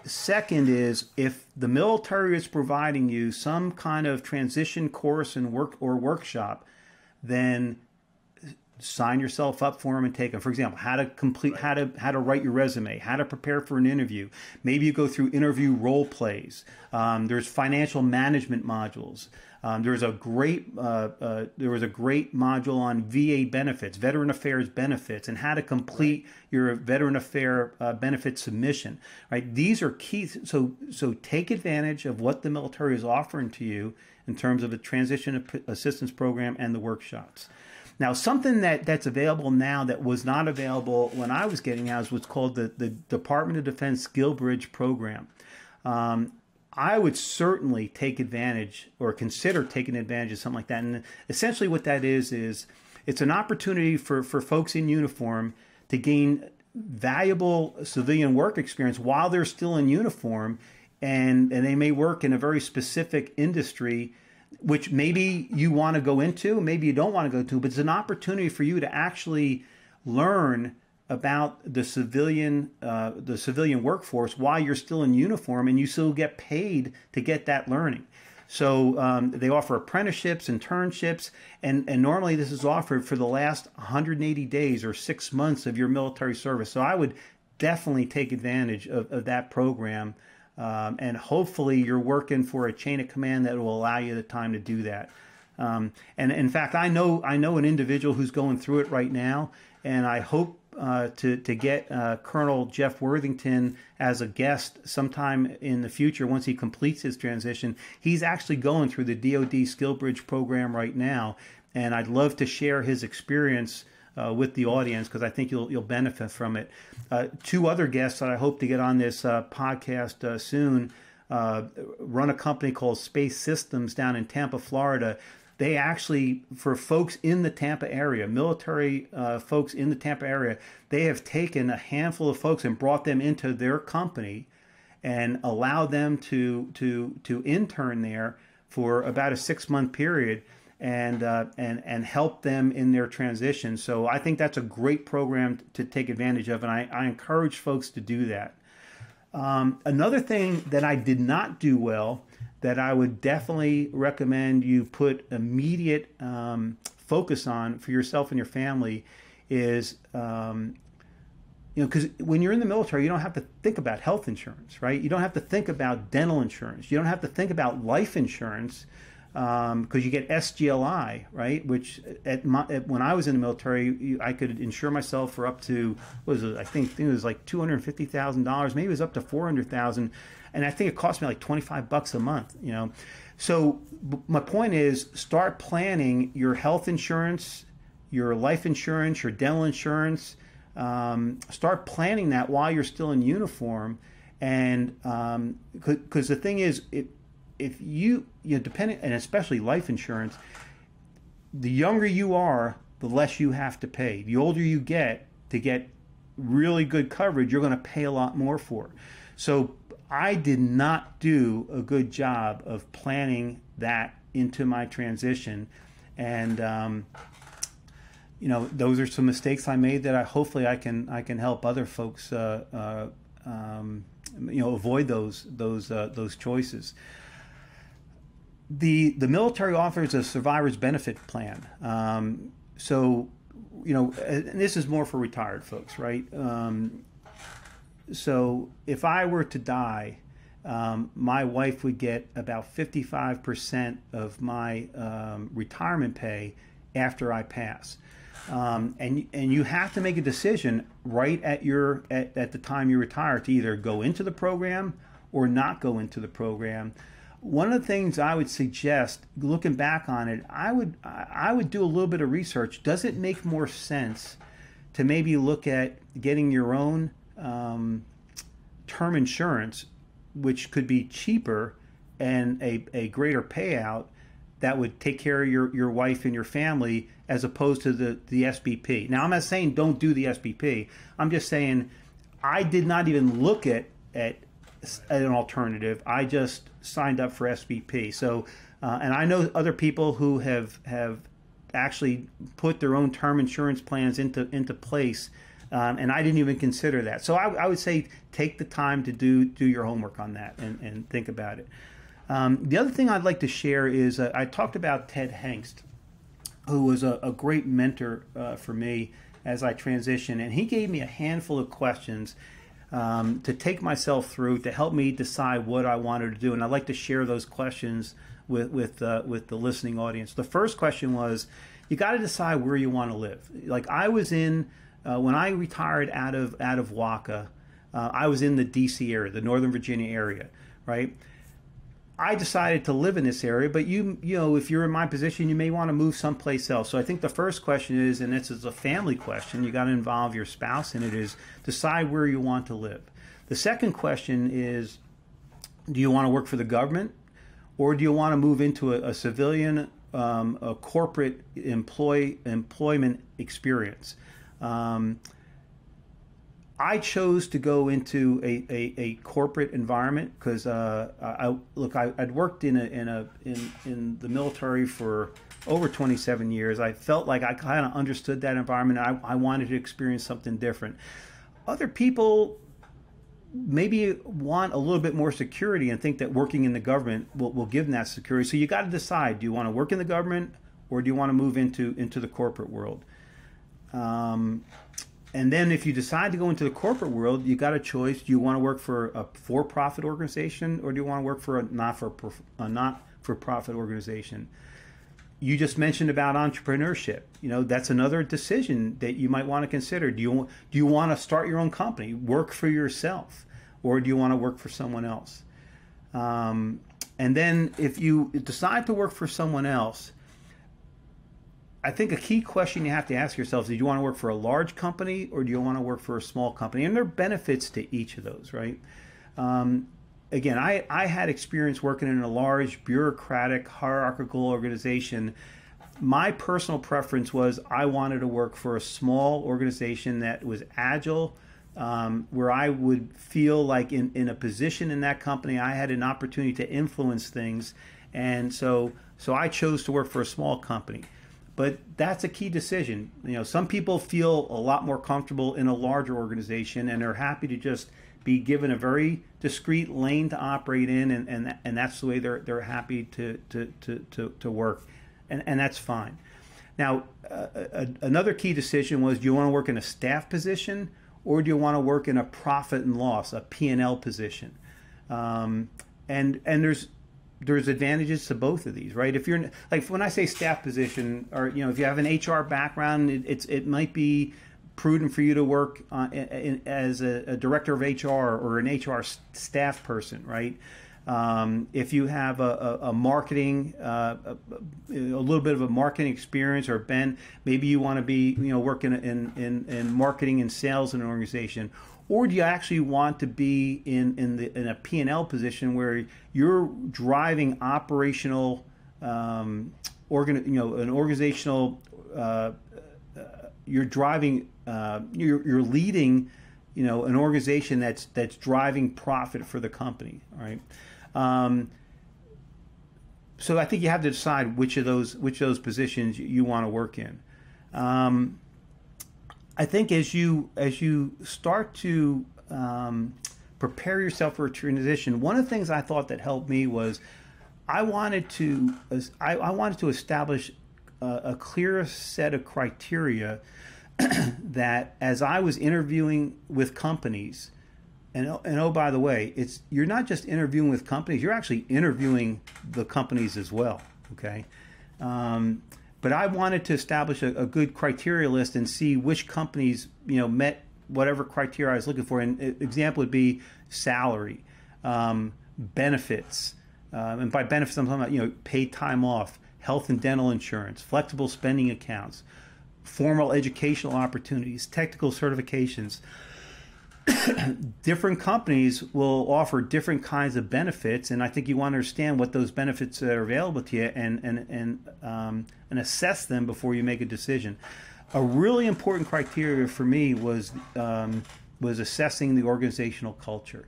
Second is if the military is providing you some kind of transition course and workshop, then sign yourself up for them and take them. For example, how to write your resume, how to prepare for an interview. Maybe you go through interview role plays. There's financial management modules. There was a great module on VA benefits, Veteran Affairs benefits, and how to complete your Veteran Affairs benefit submission. Right? These are key. So take advantage of what the military is offering to you in terms of a transition assistance program and the workshops. Now, something that's available now that was not available when I was getting out is what's called the Department of Defense Skill Bridge program. I would certainly take advantage or consider taking advantage of something like that. And essentially what that is it's an opportunity for folks in uniform to gain valuable civilian work experience while they're still in uniform, and they may work in a very specific industry which maybe you want to go into, maybe you don't want to go to, but it's an opportunity for you to actually learn about the civilian workforce while you're still in uniform, and you still get paid to get that learning. So they offer apprenticeships, internships, and normally this is offered for the last 180 days or 6 months of your military service. So I would definitely take advantage of that program. And hopefully you're working for a chain of command that will allow you the time to do that. And in fact, I know an individual who's going through it right now, and I hope to get Colonel Jeff Worthington as a guest sometime in the future once he completes his transition. He's actually going through the DoD Skill Bridge program right now, and I'd love to share his experience with the audience because I think you'll benefit from it. Two other guests that I hope to get on this podcast soon run a company called Space Systems down in Tampa, Florida. They actually, for folks in the Tampa area, military folks in the Tampa area, they have taken a handful of folks and brought them into their company and allowed them to intern there for about a 6-month period and help them in their transition. So I think that's a great program to take advantage of, and I encourage folks to do that. Another thing that I did not do well that I would definitely recommend you put immediate focus on for yourself and your family is, because when you're in the military, you don't have to think about health insurance, right? You don't have to think about dental insurance. You don't have to think about life insurance because you get SGLI, right? Which when I was in the military, I could insure myself for up to, I think it was like $250,000. Maybe it was up to $400,000. And I think it cost me like $25 a month, So my point is, start planning your health insurance, your life insurance, your dental insurance. Start planning that while you're still in uniform. And because the thing is, if you depending, and especially life insurance, the younger you are, the less you have to pay. The older you get, to get really good coverage, you're going to pay a lot more for. So I did not do a good job of planning that into my transition, and those are some mistakes I made that hopefully I can help other folks avoid those choices. The military offers a survivor's benefit plan, and this is more for retired folks, right? So if I were to die, my wife would get about 55% of my retirement pay after I pass. And you have to make a decision right at the time you retire to either go into the program or not go into the program. One of the things I would suggest, looking back on it, I would do a little bit of research. Does it make more sense to maybe look at getting your own term insurance, which could be cheaper and a greater payout that would take care of your wife and your family, as opposed to the SBP? Now, I'm not saying don't do the SBP. I'm just saying I did not even look at an alternative. I just signed up for SBP. So, and I know other people who have actually put their own term insurance plans into place. And I didn't even consider that. So I would say take the time to do your homework on that and think about it. The other thing I'd like to share is I talked about Ted Hengst, who was a great mentor for me as I transitioned. And he gave me a handful of questions to take myself through to help me decide what I wanted to do. And I'd like to share those questions with the listening audience. The first question was, you got to decide where you want to live. Like I was in... when I retired out of WACA, I was in the D.C. area, the Northern Virginia area, right? I decided to live in this area, but if you're in my position, you may want to move someplace else. So I think the first question is, and this is a family question, you got to involve your spouse in it, is decide where you want to live. The second question is, do you want to work for the government, or do you want to move into a civilian, a corporate employment experience? I chose to go into a corporate environment because I'd worked in the military for over 27 years. I felt like I kind of understood that environment. I wanted to experience something different. Other people maybe want a little bit more security and think that working in the government will give them that security. So you got to decide: do you want to work in the government, or do you want to move into the corporate world? And then if you decide to go into the corporate world, you got a choice. Do you want to work for a for-profit organization, or do you want to work for a not-for-profit organization? you just mentioned about entrepreneurship. That's another decision that you might want to consider. Do you want to start your own company, work for yourself, or do you want to work for someone else? And then if you decide to work for someone else, I think a key question you have to ask yourself is, do you want to work for a large company or do you want to work for a small company? And there are benefits to each of those, right? Again, I had experience working in a large, bureaucratic, hierarchical organization. My personal preference was I wanted to work for a small organization that was agile, where I would feel like in a position in that company, I had an opportunity to influence things. And so I chose to work for a small company. But that's a key decision. Some people feel a lot more comfortable in a larger organization and are happy to just be given a very discrete lane to operate in, and that's the way they're happy to work, and that's fine. Now, another key decision was, do you want to work in a staff position or do you want to work in a profit and loss, a P&L position? And there's advantages to both of these, right? If you're like, when I say staff position, or if you have an HR background, it might be prudent for you to work as a director of HR or an HR staff person, right? If you have a marketing, a little bit of a marketing experience, or maybe you want to be working in marketing and sales in an organization. Or do you actually want to be in a P&L position where you're driving operational, an organizational, you're driving, you're leading, an organization that's driving profit for the company, all right? So I think you have to decide which of those positions you want to work in. I think as you start to prepare yourself for a transition, one of the things I thought that helped me was I wanted to establish a clear set of criteria that as I was interviewing with companies, and oh, by the way, you're not just interviewing with companies, you're actually interviewing the companies as well, okay? But I wanted to establish a good criteria list and see which companies, met whatever criteria I was looking for. An example would be salary, benefits, and by benefits I'm talking about, paid time off, health and dental insurance, flexible spending accounts, formal educational opportunities, technical certifications. Different companies will offer different kinds of benefits, and I think you want to understand what those benefits that are available to you and assess them before you make a decision. A really important criteria for me was assessing the organizational culture.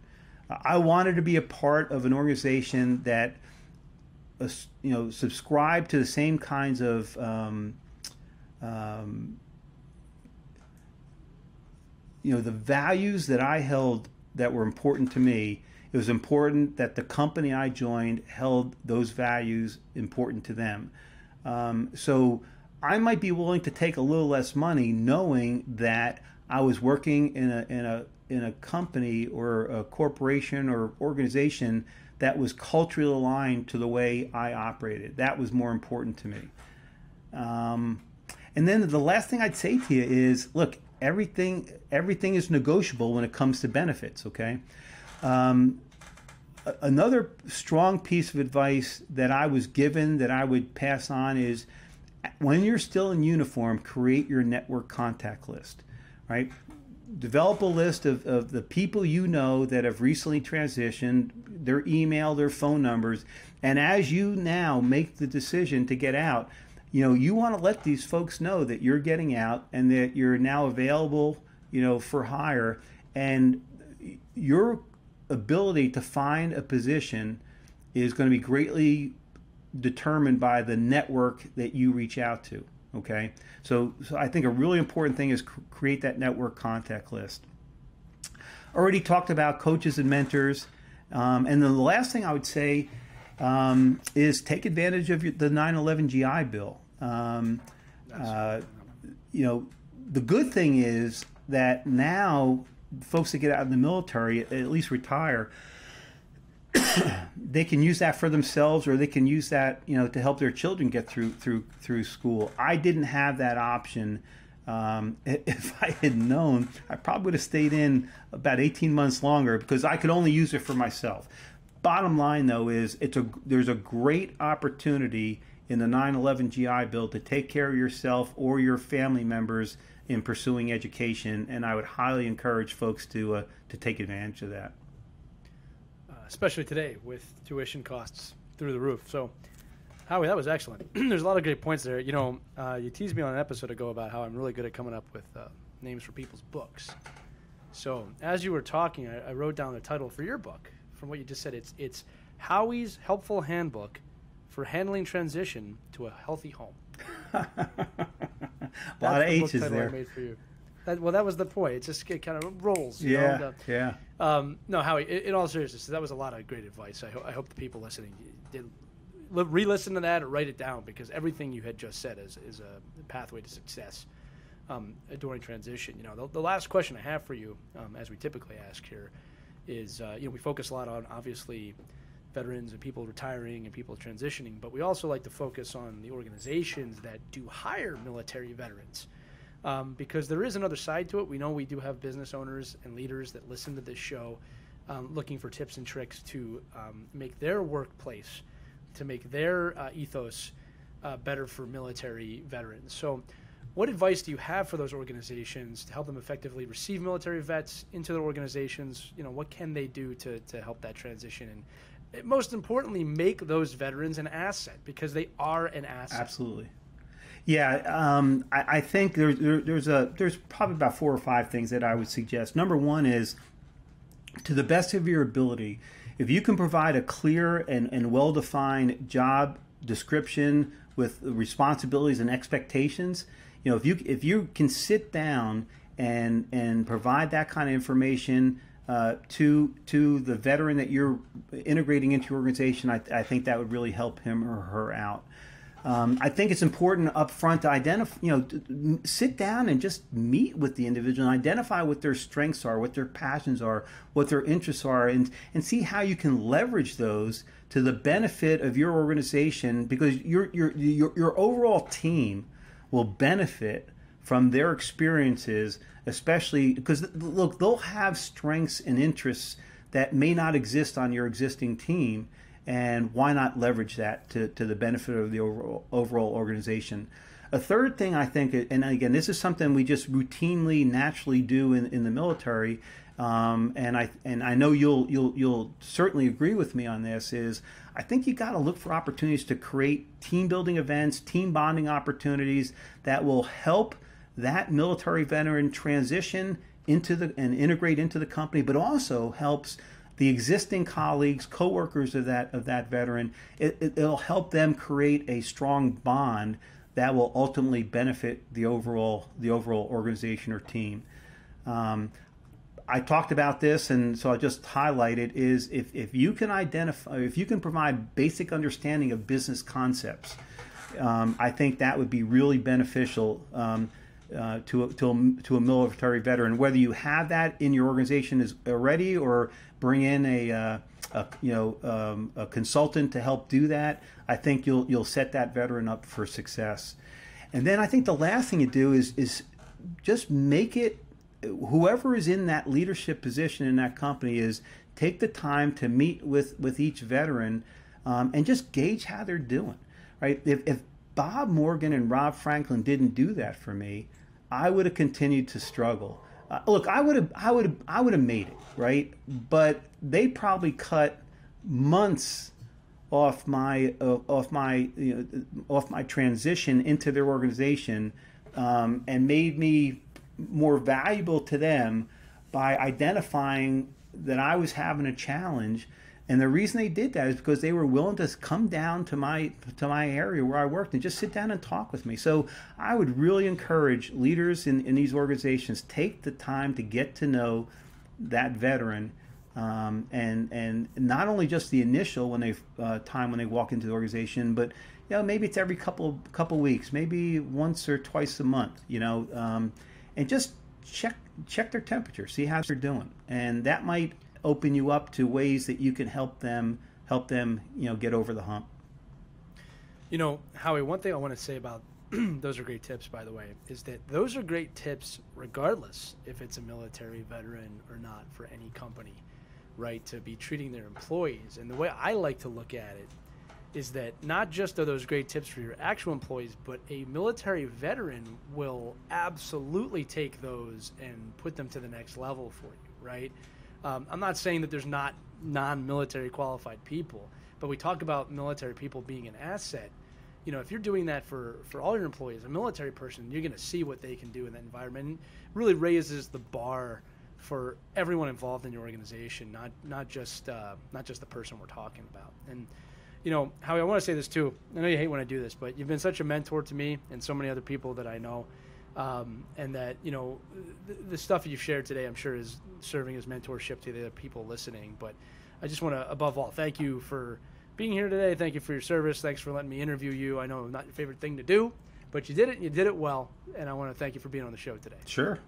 I wanted to be a part of an organization that subscribed to the same kinds of the values that I held that were important to me. It was important that the company I joined held those values important to them. So I might be willing to take a little less money, knowing that I was working in a company or a corporation or organization that was culturally aligned to the way I operated. That was more important to me. And then the last thing I'd say to you is, look, everything is negotiable when it comes to benefits, okay? Another strong piece of advice that I was given that I would pass on is, when you're still in uniform, create your network contact list, right? Develop a list of the people you know that have recently transitioned, their email, their phone numbers, and as you now make the decision to get out, you want to let these folks know that you're getting out and that you're now available, for hire, and your ability to find a position is going to be greatly determined by the network that you reach out to, okay? So I think a really important thing is create that network contact list. Already talked about coaches and mentors, and then the last thing I would say is take advantage of the 9/11 GI Bill. The good thing is that now folks that get out of the military, at least retire, they can use that for themselves, or they can use that, to help their children get through school. I didn't have that option. If I had known, I probably would have stayed in about 18 months longer, because I could only use it for myself. Bottom line, though, is there's a great opportunity in the 9/11 GI Bill to take care of yourself or your family members in pursuing education, and I would highly encourage folks to take advantage of that. Especially today with tuition costs through the roof. So, Howie, that was excellent. There's a lot of great points there. You teased me on an episode ago about how I'm really good at coming up with names for people's books. So, as you were talking, I wrote down the title for your book. From what you just said, it's Howie's Helpful Handbook for Handling Transition to a Healthy Home. A lot of H's there. I made for you. That was the point. It kind of rolls. Yeah. No, Howie, in all seriousness, that was a lot of great advice. I hope the people listening did re-listen to that or write it down, because everything you had just said is a pathway to success during transition. The last question I have for you, as we typically ask here, is we focus a lot on, obviously, veterans and people retiring and people transitioning, but we also like to focus on the organizations that do hire military veterans, because there is another side to it. We know we do have business owners and leaders that listen to this show looking for tips and tricks to make their workplace, to make their ethos better for military veterans. So what advice do you have for those organizations to help them effectively receive military vets into their organizations? What can they do to help that transition, and most importantly, make those veterans an asset, because they are an asset? Absolutely. Yeah, I think there's probably about 4 or 5 things that I would suggest. Number one is, to the best of your ability, if you can provide a clear and well-defined job description with responsibilities and expectations, if you can sit down and provide that kind of information to the veteran that you're integrating into your organization, I think that would really help him or her out. I think it's important up front to identify, sit down and just meet with the individual and identify what their strengths are, what their passions are, what their interests are, and see how you can leverage those to the benefit of your organization, because your overall team will benefit from their experiences, especially because, look, they'll have strengths and interests that may not exist on your existing team. And why not leverage that to the benefit of the overall organization? A third thing, I think, and again, this is something we just routinely, naturally do in the military, and I know you'll certainly agree with me on this, is I think you got to look for opportunities to create team building events, team bonding opportunities that will help that military veteran transition and integrate into the company, but also helps the existing colleagues, coworkers of that veteran. It'll help them create a strong bond that will ultimately benefit the overall organization or team. I talked about this, and so I'll just highlight it, is if you can provide basic understanding of business concepts, I think that would be really beneficial to a military veteran, whether you have that in your organization already, or bring in a consultant to help do that. I think you'll set that veteran up for success. And then I think the last thing you do is just make it, whoever is in that leadership position in that company, is take the time to meet with each veteran and just gauge how they're doing. Right? If Bob Morgan and Rob Franklin didn't do that for me, I would have continued to struggle. Look, I would have made it, right? But they probably cut months off my transition into their organization, and made me more valuable to them by identifying that I was having a challenge. And the reason they did that is because they were willing to come down to my area where I worked and just sit down and talk with me. So I would really encourage leaders in these organizations, take the time to get to know that veteran, and not only just the initial when they walk into the organization, but maybe it's every couple weeks, maybe once or twice a month, and just check their temperature, see how they're doing, and that might open you up to ways that you can help them, get over the hump. Howie, one thing I want to say about those are great tips, by the way, is that those are great tips regardless if it's a military veteran or not for any company, right, to be treating their employees. And the way I like to look at it is that not just are those great tips for your actual employees, but a military veteran will absolutely take those and put them to the next level for you, right? I'm not saying that there's not non-military qualified people, but we talk about military people being an asset. If you're doing that for all your employees, a military person, you're going to see what they can do in that environment. And it really raises the bar for everyone involved in your organization, not just the person we're talking about. And Howie, I want to say this too. I know you hate when I do this, but you've been such a mentor to me and so many other people that I know, and that the stuff you've shared today, I'm sure, is serving as mentorship to the other people listening. But I just want to, above all, thank you for being here today. Thank you for your service. Thanks for letting me interview you. I know not your favorite thing to do, but you did it, and you did it well. And I want to thank you for being on the show today. Sure.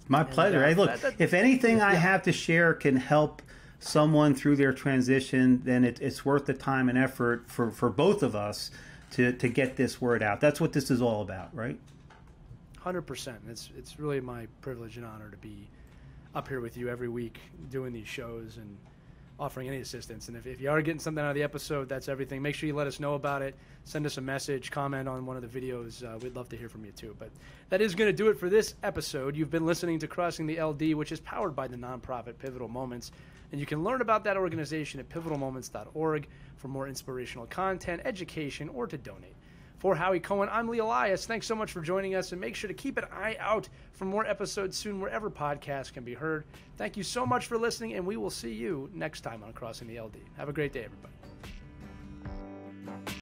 My pleasure. Hey, look, if anything I have to share can help someone through their transition, then it's worth the time and effort for both of us to get this word out. That's what this is all about, right? 100%. It's really my privilege and honor to be up here with you every week doing these shows and offering any assistance. And if you are getting something out of the episode, that's everything. Make sure you let us know about it. Send us a message, comment on one of the videos. We'd love to hear from you too. But that is going to do it for this episode. You've been listening to Crossing the LD, which is powered by the nonprofit Pivotal Moments. And you can learn about that organization at pivotalmoments.org for more inspirational content, education, or to donate. For Howie Cohen, I'm Elias. Thanks so much for joining us, and make sure to keep an eye out for more episodes soon wherever podcasts can be heard. Thank you so much for listening, and we will see you next time on Crossing the LD. Have a great day, everybody.